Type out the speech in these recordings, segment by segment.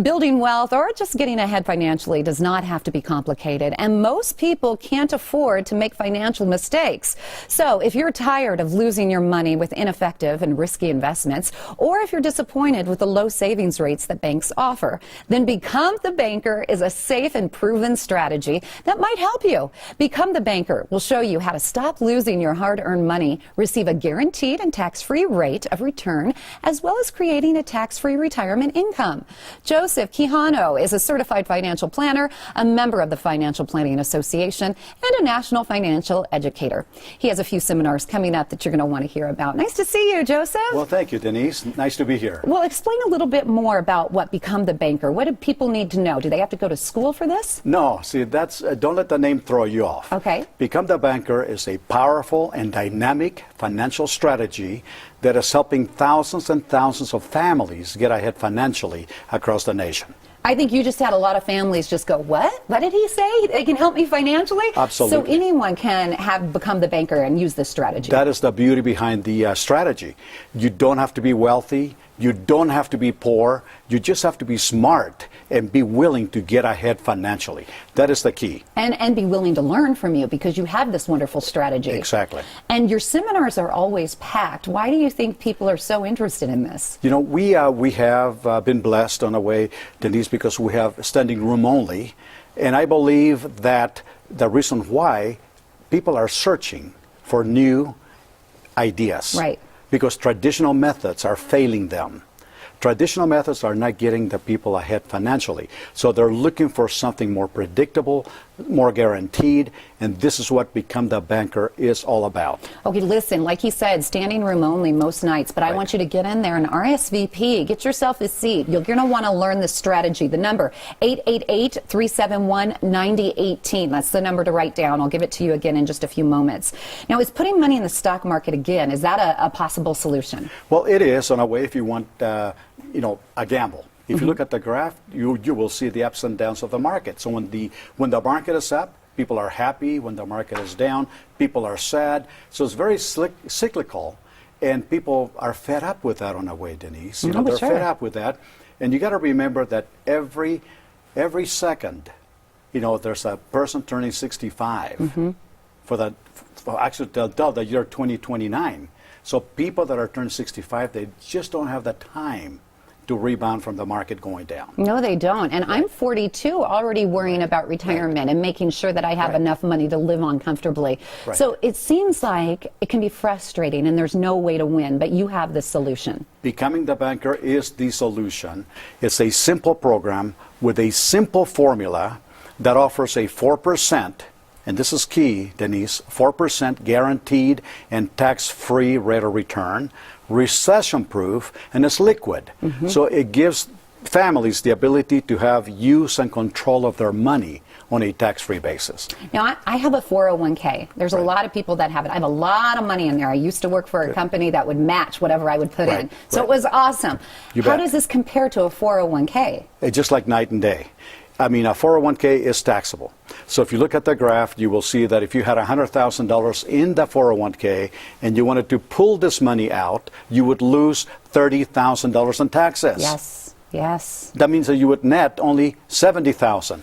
Building wealth or just getting ahead financially does not have to be complicated, and most people can't afford to make financial mistakes. So if you're tired of losing your money with ineffective and risky investments, or if you're disappointed with the low savings rates that banks offer, then Become the Banker is a safe and proven strategy that might help you. Become the Banker will show you how to stop losing your hard-earned money, receive a guaranteed and tax-free rate of return, as well as creating a tax-free retirement income. Joseph Quijano is a certified financial planner, a member of the Financial Planning Association, and a national financial educator. He has a few seminars coming up that you're going to want to hear about. Nice to see you, Joseph. Well, thank you, Denise. Nice to be here. Well, explain a little bit more about what Become the Banker. What do people need to know? Do they have to go to school for this? No, see, that's don't let the name throw you off. Okay. Become the Banker is a powerful and dynamic financial strategy that is helping thousands and thousands of families get ahead financially across the nation. I think you just had a lot of families just go, what? What did he say? They can help me financially? Absolutely. So anyone can have Become the Banker and use this strategy. That is the beauty behind the strategy. You don't have to be wealthy. You don't have to be poor. You just have to be smart and be willing to get ahead financially. That is the key. And be willing to learn from you because you have this wonderful strategy. Exactly. And your seminars are always packed. Why do you think people are so interested in this? You know, we have been blessed on a way, Denise, because we have standing room only. And I believe that the reason why people are searching for new ideas. Right. Because traditional methods are failing them. Traditional methods are not getting the people ahead financially. So they're looking for something more predictable, more guaranteed, and this is what Become the Banker is all about. Okay, listen, like he said, standing room only most nights, but I want you to get in there and RSVP. Get yourself a seat. You're going to want to learn the strategy. The number, 888-371-9018. That's the number to write down. I'll give it to you again in just a few moments. Now, is putting money in the stock market again, is that a possible solution? Well, it is, on a way, if you want, a gamble. If you look at the graph, you will see the ups and downs of the market. So when the market is up, people are happy. When the market is down, people are sad. So it's very cyclical, and people are fed up with that on a way, Denise. They're fed up with that, and you got to remember that every second, there's a person turning 65 actually the year 2029. So people that are turning 65, they just don't have the time to rebound from the market going down. No, they don't. And I'm 42, already worrying about retirement and making sure that I have enough money to live on comfortably. So it seems like it can be frustrating and there's no way to win, but you have the solution. Becoming the Banker is the solution. It's a simple program with a simple formula that offers a 4%, and this is key, Denise, 4% guaranteed and tax-free rate of return, recession-proof, and it's liquid. So it gives families the ability to have use and control of their money on a tax-free basis. Now, I have a 401k. There's a lot of people that have it. I have a lot of money in there. I used to work for a company that would match whatever I would put in. So it was awesome. How does this compare to a 401k? It's just like night and day. I mean, a 401k is taxable. So if you look at the graph, you will see that if you had $100,000 in the 401k and you wanted to pull this money out, you would lose $30,000 in taxes. Yes, yes. That means that you would net only $70,000.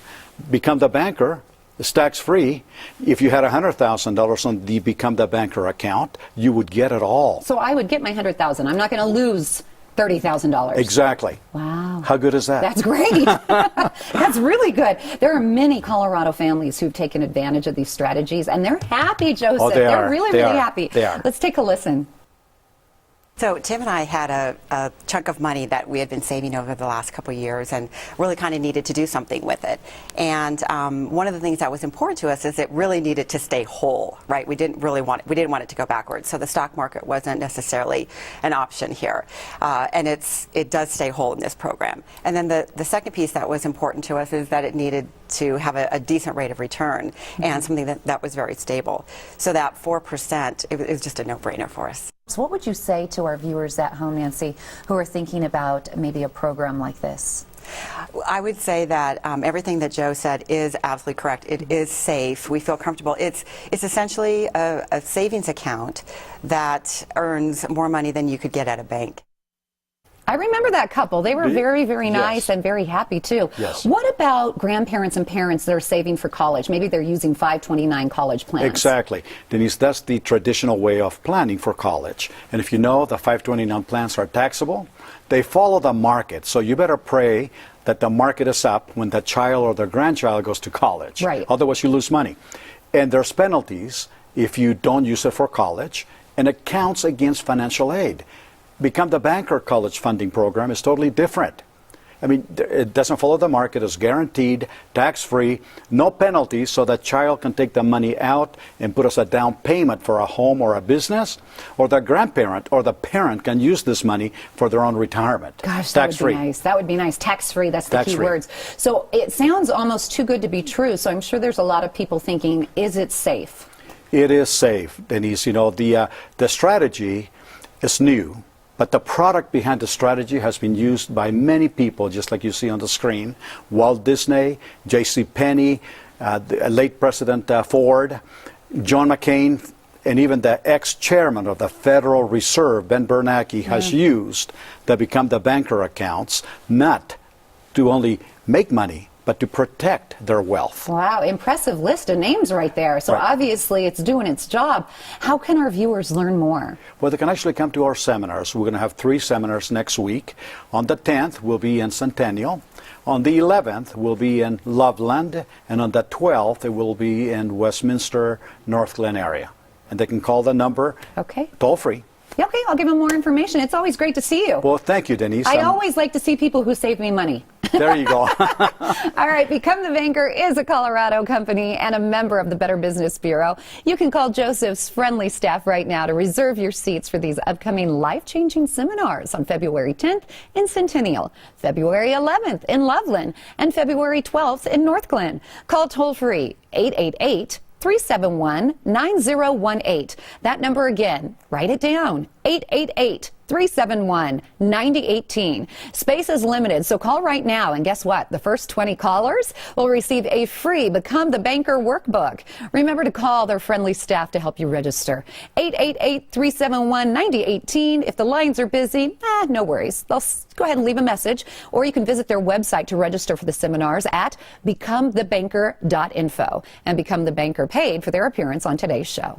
Become the Banker is tax-free. If you had $100,000 on the Become the Banker account, you would get it all. So I would get my $100,000. I'm not going to lose $30,000. Exactly. Wow. How good is that? That's great. That's really good. There are many Colorado families who've taken advantage of these strategies, and they're happy, Joseph. Oh, they're really happy. They are. Let's take a listen. So Tim and I had a chunk of money that we had been saving over the last couple of years and really kind of needed to do something with it. And one of the things that was important to us is it really needed to stay whole, right? We didn't want it to go backwards. So the stock market wasn't necessarily an option here. And it does stay whole in this program. And then the second piece that was important to us is that it needed to have a decent rate of return and something that was very stable. So that 4%, it was just a no-brainer for us. So what would you say to our viewers at home, Nancy, who are thinking about maybe a program like this? I would say that everything that Joe said is absolutely correct. It is safe. We feel comfortable. It's essentially a savings account that earns more money than you could get at a bank. I remember that couple. They were very, very nice Yes. and very happy, too. Yes. What about grandparents and parents that are saving for college? Maybe they're using 529 college plans. Exactly. Denise, that's the traditional way of planning for college. And if you know the 529 plans are taxable, they follow the market. So you better pray that the market is up when the child or the grandchild goes to college. Right. Otherwise, you lose money. And there's penalties if you don't use it for college, and it counts against financial aid. Become the Banker College Funding Program is totally different. I mean, it doesn't follow the market. It's guaranteed, tax-free, no penalties, so that child can take the money out and put as a down payment for a home or a business, or the grandparent or the parent can use this money for their own retirement. Gosh, that tax-free. would be nice. That would be nice. Tax-free, that's the key Tax-free. words. So it sounds almost too good to be true, so I'm sure there's a lot of people thinking, is it safe? It is safe, Denise. You know, the strategy is new, but the product behind the strategy has been used by many people, just like you see on the screen. Walt Disney, J.C. Penney, the late President Ford, John McCain, and even the ex-chairman of the Federal Reserve, Ben Bernanke, has used the Become the Banker accounts not to only make money, but to protect their wealth. Wow, impressive list of names right there. So Right. obviously it's doing its job. How can our viewers learn more? Well, they can actually come to our seminars. We're going to have 3 seminars next week. On the 10th, we'll be in Centennial. On the 11th, we'll be in Loveland. And on the 12th, it will be in Westminster, North Glen area. And they can call the number Okay. toll free. Yeah, okay, I'll give them more information. It's always great to see you. Well, thank you, Denise. I always like to see people who save me money. There you go. All right, Become the Banker is a Colorado company and a member of the Better Business Bureau. You can call Joseph's friendly staff right now to reserve your seats for these upcoming life-changing seminars on February 10th in Centennial, February 11th in Loveland, and February 12th in North Glen. Call toll-free 888-371-9018. That number again, write it down, 888-371-9018. Space is limited, so call right now, and guess what? The first 20 callers will receive a free Become the Banker workbook. Remember to call their friendly staff to help you register. 888-371-9018. If the lines are busy, no worries. They'll go ahead and leave a message, or you can visit their website to register for the seminars at becomethebanker.info. And Become the Banker paid for their appearance on today's show.